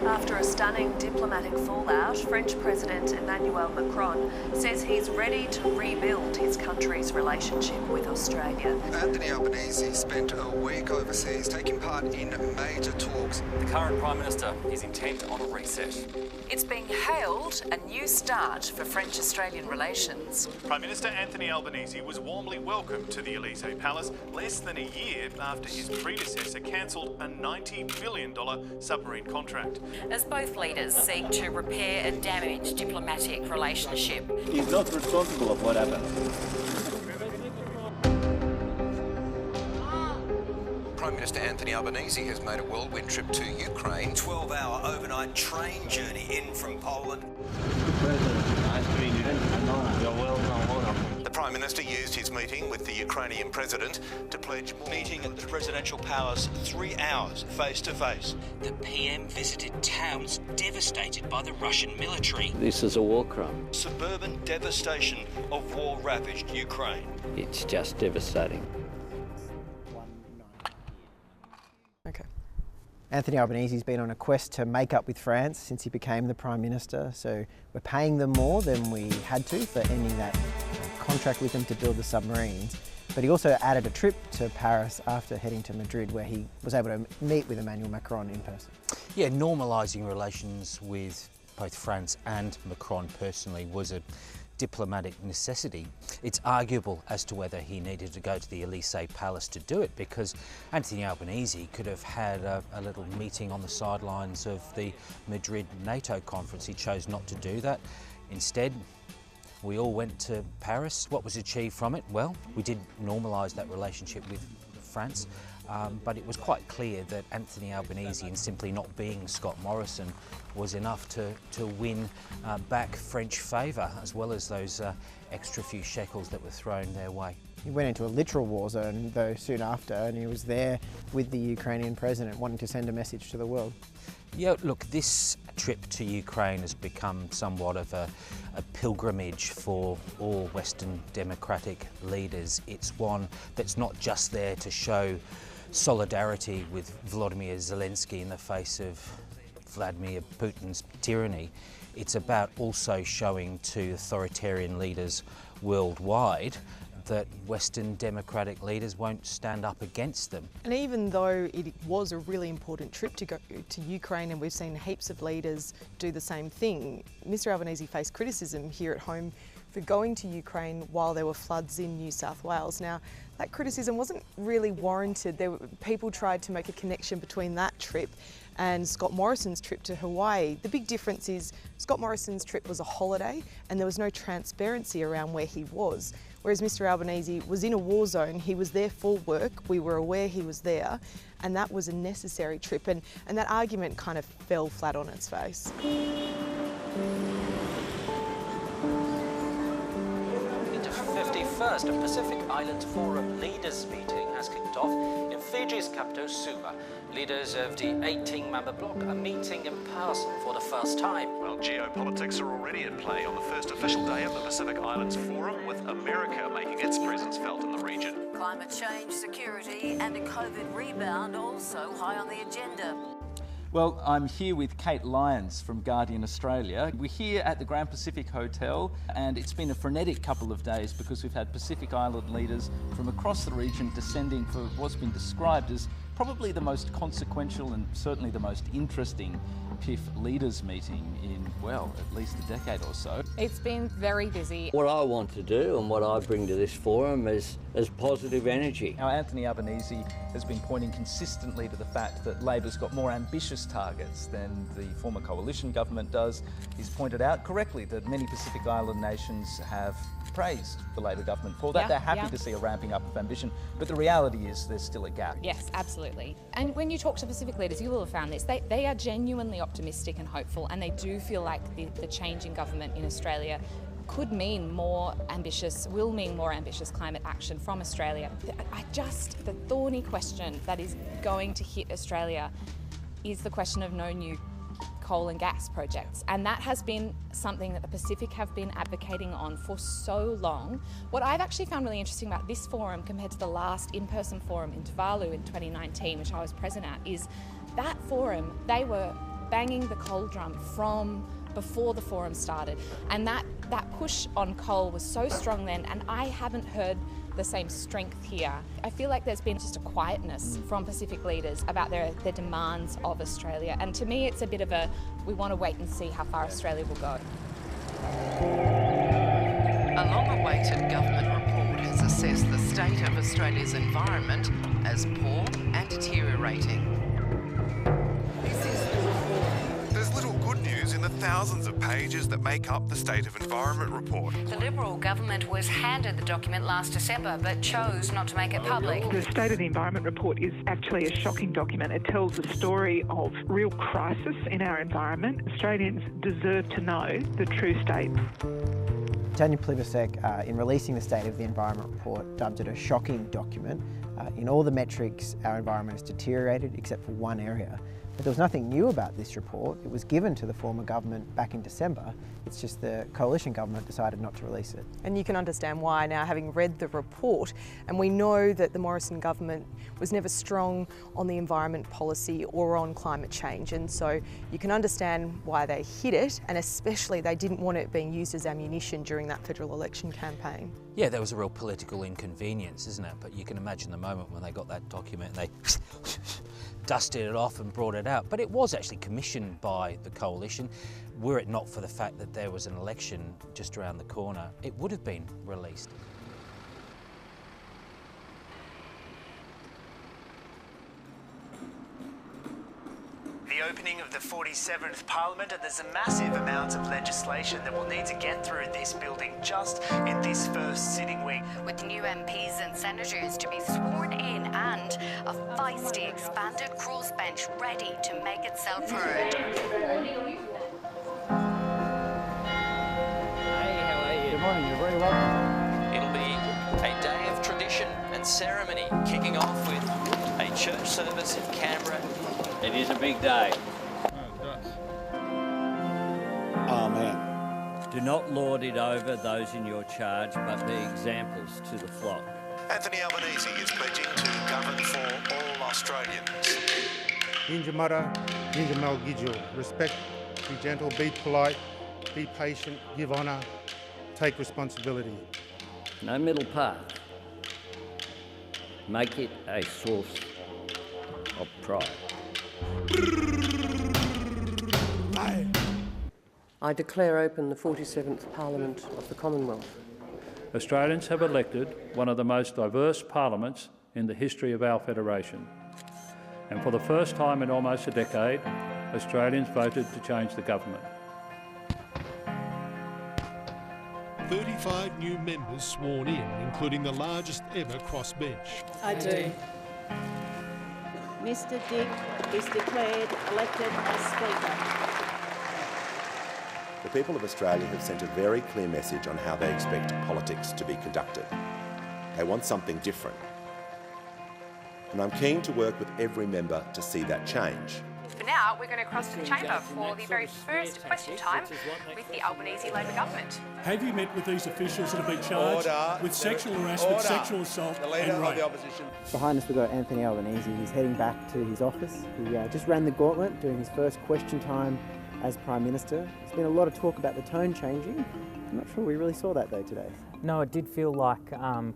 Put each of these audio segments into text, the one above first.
After a stunning diplomatic fallout, French President Emmanuel Macron says he's ready to rebuild his country's relationship with Australia. Anthony Albanese spent a week overseas taking part in major talks. The current Prime Minister is intent on a reset. It's being hailed a new start for French-Australian relations. Prime Minister Anthony Albanese was warmly welcomed to the Elysee Palace less than a year after his predecessor cancelled a $90 billion submarine contract. As both leaders seek to repair a damaged diplomatic relationship. He's not responsible of what happened. Prime Minister Anthony Albanese has made a whirlwind trip to Ukraine. 12-hour overnight train journey in from Poland. President, nice to meet you. You're welcome. The Prime Minister used his meeting with the Ukrainian President to pledge more. Meeting at the Presidential Palace 3 hours face to face. The PM visited towns devastated by the Russian military. This is a war crime. Suburban devastation of war-ravaged Ukraine. It's just devastating. Okay. Anthony Albanese's been on a quest to make up with France since he became the Prime Minister, so we're paying them more than we had to for ending that contract with them to build the submarines. But he also added a trip to Paris after heading to Madrid, where he was able to meet with Emmanuel Macron in person. Yeah, normalising relations with both France and Macron personally was a diplomatic necessity. It's arguable as to whether he needed to go to the Elysee Palace to do it, because Anthony Albanese could have had a little meeting on the sidelines of the Madrid NATO conference. He chose not to do that. Instead, we all went to Paris. What was achieved from it? Well, we did normalise that relationship with France, but it was quite clear that Anthony Albanese, in simply not being Scott Morrison, was enough to win back French favour, as well as those extra few shekels that were thrown their way. He went into a literal war zone, though, soon after, and he was there with the Ukrainian president, wanting to send a message to the world. Yeah, look, this trip to Ukraine has become somewhat of a pilgrimage for all Western democratic leaders. It's one that's not just there to show solidarity with Volodymyr Zelensky in the face of Vladimir Putin's tyranny. It's about also showing to authoritarian leaders worldwide that Western democratic leaders won't stand up against them. And even though it was a really important trip to go to Ukraine, and we've seen heaps of leaders do the same thing, Mr Albanese faced criticism here at home for going to Ukraine while there were floods in New South Wales. Now, that criticism wasn't really warranted. People tried to make a connection between that trip and Scott Morrison's trip to Hawaii. The big difference is Scott Morrison's trip was a holiday and there was no transparency around where he was. Whereas Mr Albanese was in a war zone, he was there for work, we were aware he was there, and that was a necessary trip, and that argument kind of fell flat on its face. The 51st Pacific Island Forum Leaders Meeting has kicked off in Fiji's capital, Suva. Leaders of the 18-member bloc are meeting in person for the first time. Well, geopolitics are already at play on the first official day of the Pacific Islands Forum, with America making its presence felt in the region. Climate change, security and a COVID rebound also high on the agenda. Well, I'm here with Kate Lyons from Guardian Australia. We're here at the Grand Pacific Hotel, and it's been a frenetic couple of days because we've had Pacific Island leaders from across the region descending for what's been described as probably the most consequential and certainly the most interesting PIF leaders meeting in, well, at least a decade or so. It's been very busy. What I want to do and what I bring to this forum is positive energy. Now, Anthony Albanese has been pointing consistently to the fact that Labor's got more ambitious targets than the former coalition government does. He's pointed out correctly that many Pacific Island nations have praised the Labor government for that. They're happy to see a ramping up of ambition, but the reality is there's still a gap. Yes, absolutely. And when you talk to Pacific leaders, you will have found this. They are genuinely optimistic and hopeful, and they do feel like the change in government in Australia could mean more ambitious, will mean more ambitious climate action from Australia. The thorny question that is going to hit Australia is the question of no new coal and gas projects. And that has been something that the Pacific have been advocating on for so long. What I've actually found really interesting about this forum compared to the last in-person forum in Tuvalu in 2019, which I was present at, is that forum, they were banging the coal drum from before the forum started. And that push on coal was so strong then, and I haven't heard the same strength here. I feel like there's been just a quietness from Pacific leaders about their demands of Australia, and to me it's a bit of a, we want to wait and see how far Australia will go. A long-awaited government report has assessed the state of Australia's environment as poor and deteriorating. There's little good news in the thousands of pages that make up the State of Environment report. The Liberal government was handed the document last December but chose not to make it public. The State of the Environment report is actually a shocking document. It tells a story of real crisis in our environment. Australians deserve to know the true state. Tanya Plibersek, in releasing the State of the Environment report, dubbed it a shocking document. In all the metrics, our environment has deteriorated except for one area. But there was nothing new about this report. It was given to the former government back in December. It's just the coalition government decided not to release it. And you can understand why now, having read the report, and we know that the Morrison government was never strong on the environment policy or on climate change, and so you can understand why they hid it, and especially they didn't want it being used as ammunition during that federal election campaign. Yeah, there was a real political inconvenience, isn't it? But you can imagine the moment when they got that document, they dusted it off and brought it out. But it was actually commissioned by the coalition. Were it not for the fact that there was an election just around the corner, it would have been released. The opening of the 47th Parliament, and there's a massive amount of legislation that will need to get through this building just in this first sitting week. With new MPs and senators to be sworn in and a feisty expanded crossbench ready to make itself heard. Good morning, you're very welcome. It'll be a day of tradition and ceremony, kicking off with a church service in Canberra. It is a big day. Amen. Do not lord it over those in your charge, but be examples to the flock. Anthony Albanese is pledging to govern for all Australians. Ninja Mara, Ninja Malgidjo. Respect, be gentle, be polite, be patient, give honour, take responsibility. No middle path. Make it a source of pride. I declare open the 47th Parliament of the Commonwealth. Australians have elected one of the most diverse parliaments in the history of our federation. And for the first time in almost a decade, Australians voted to change the government. 35 new members sworn in, including the largest ever crossbench. I do. Mr Dick is declared elected as Speaker. The people of Australia have sent a very clear message on how they expect politics to be conducted. They want something different. And I'm keen to work with every member to see that change. For now, we're going to cross to the chamber for the very first question time with the Albanese Labor government. Have you met with these officials that have been charged with sexual harassment, sexual assault and rape? Behind us we've got Anthony Albanese. He's heading back to his office. He just ran the gauntlet doing his first question time as Prime Minister. There's been a lot of talk about the tone changing. I'm not sure we really saw that though today. No, it did feel like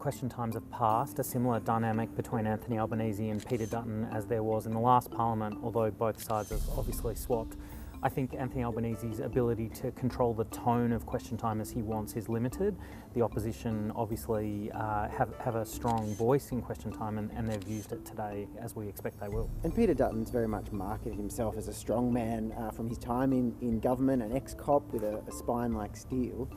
question times have passed, a similar dynamic between Anthony Albanese and Peter Dutton as there was in the last Parliament, although both sides have obviously swapped. I think Anthony Albanese's ability to control the tone of question time as he wants is limited. The opposition obviously have a strong voice in question time and they've used it today as we expect they will. And Peter Dutton's very much marketed himself as a strong man from his time in government, an ex-cop with a spine like steel.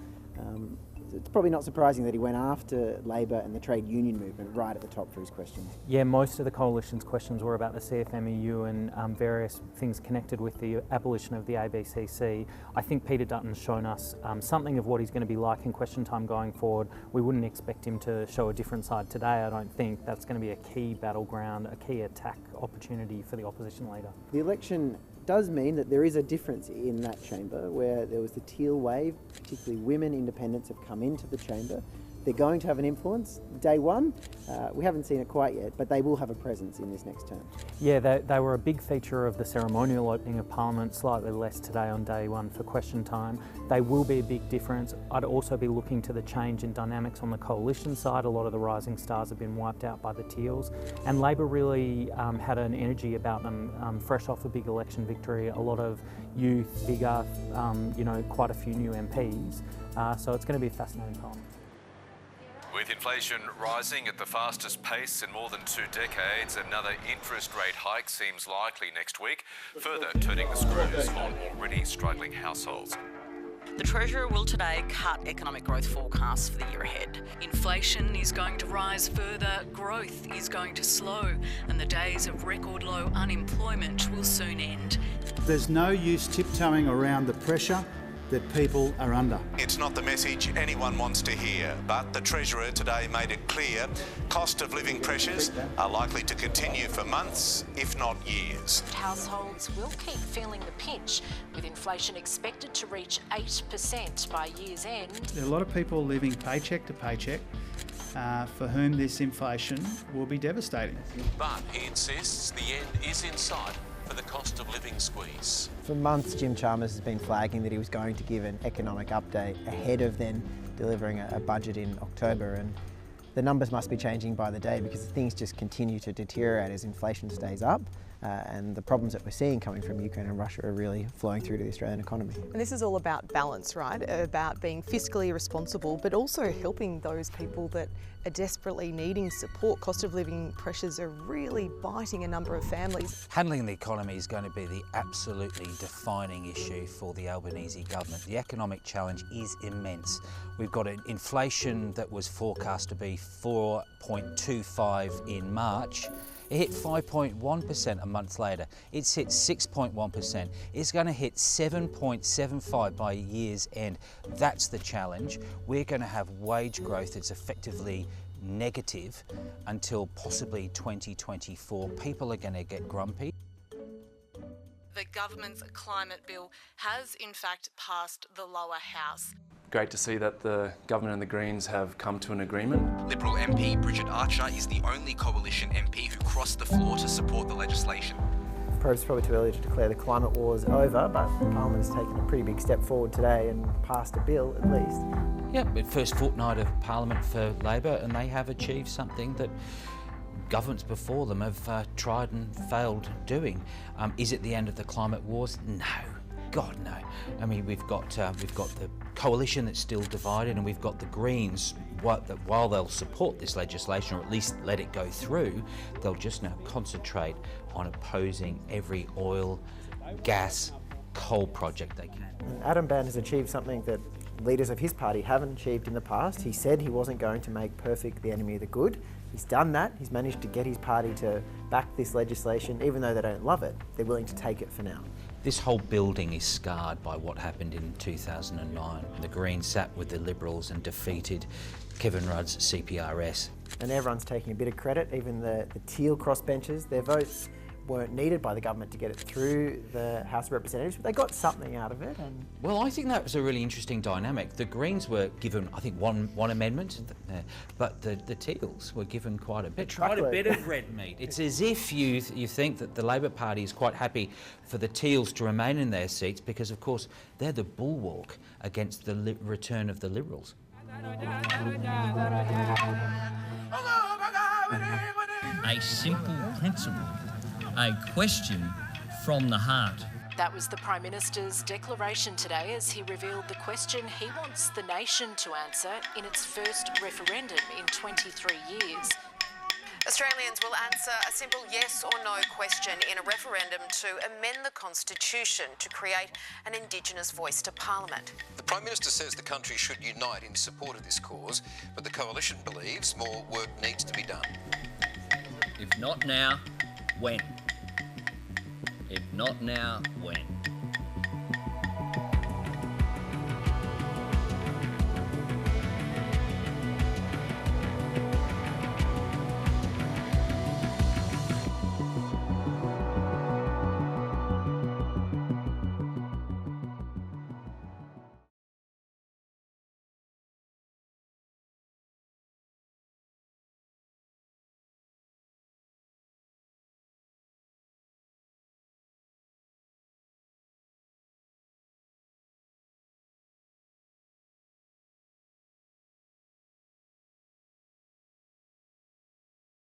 It's probably not surprising that he went after Labor and the trade union movement right at the top for his questions. Yeah, most of the coalition's questions were about the CFMEU and various things connected with the abolition of the ABCC. I think Peter Dutton's shown us something of what he's going to be like in question time going forward. We wouldn't expect him to show a different side today, I don't think. That's going to be a key battleground, a key attack opportunity for the opposition leader. The election does mean that there is a difference in that chamber where there was the Teal wave, particularly women independents have come into the chamber. They're going to have an influence. Day one, we haven't seen it quite yet, but they will have a presence in this next term. Yeah, they were a big feature of the ceremonial opening of Parliament, slightly less today on day one for question time. They will be a big difference. I'd also be looking to the change in dynamics on the coalition side. A lot of the rising stars have been wiped out by the Teals, and Labor really had an energy about them, fresh off a big election victory, a lot of youth, vigour, quite a few new MPs. So it's going to be a fascinating Parliament. With inflation rising at the fastest pace in more than 2 decades, another interest rate hike seems likely next week, further turning the screws on already struggling households. The Treasurer will today cut economic growth forecasts for the year ahead. Inflation is going to rise further, growth is going to slow, and the days of record low unemployment will soon end. There's no use tiptoeing around the pressure that people are under. It's not the message anyone wants to hear, but the Treasurer today made it clear cost of living pressures are likely to continue for months, if not years. Households will keep feeling the pinch, with inflation expected to reach 8% by year's end. There are a lot of people living paycheck to paycheck for whom this inflation will be devastating. But he insists the end is in sight for the cost of living squeeze. For months, Jim Chalmers has been flagging that he was going to give an economic update ahead of then delivering a budget in October, and the numbers must be changing by the day because things just continue to deteriorate as inflation stays up. And the problems that we're seeing coming from Ukraine and Russia are really flowing through to the Australian economy. And this is all about balance, right? About being fiscally responsible, but also helping those people that are desperately needing support. Cost of living pressures are really biting a number of families. Handling the economy is going to be the absolutely defining issue for the Albanese government. The economic challenge is immense. We've got an inflation that was forecast to be 4.25 in March. It hit 5.1% a month later. It's hit 6.1%. It's going to hit 7.75 by year's end. That's the challenge. We're going to have wage growth that's effectively negative until possibly 2024. People are going to get grumpy. The government's climate bill has in fact passed the lower house. Great to see that the government and the Greens have come to an agreement. Liberal MP Bridget Archer is the only coalition MP who crossed the floor to support the legislation. Perhaps it's probably too early to declare the climate war is over, but Parliament has taken a pretty big step forward today and passed a bill at least. Yeah, but first fortnight of Parliament for Labor, and they have achieved something that governments before them have tried and failed doing. Is it the end of the climate wars? No. God, no. I mean, we've got the coalition that's still divided, and we've got the Greens, while they'll support this legislation, or at least let it go through, they'll just now concentrate on opposing every oil, gas, coal project they can. And Adam Bandt has achieved something that leaders of his party haven't achieved in the past. He said he wasn't going to make perfect the enemy of the good. He's done that. He's managed to get his party to back this legislation, even though they don't love it. They're willing to take it for now. This whole building is scarred by what happened in 2009. The Greens sat with the Liberals and defeated Kevin Rudd's CPRS. And everyone's taking a bit of credit, even the Teal crossbenchers. Their votes weren't needed by the government to get it through the House of Representatives, but they got something out of it. And well, I think that was a really interesting dynamic. The Greens were given, I think, one amendment, but the Teals were given quite a bit of red meat. It's as if you think that the Labor Party is quite happy for the Teals to remain in their seats because, of course, they're the bulwark against the return of the Liberals. A simple principle. A question from the heart. That was the Prime Minister's declaration today as he revealed the question he wants the nation to answer in its first referendum in 23 years. Australians will answer a simple yes or no question in a referendum to amend the Constitution to create an Indigenous voice to Parliament. The Prime Minister says the country should unite in support of this cause, but the Coalition believes more work needs to be done. If not now, when? If not now, when?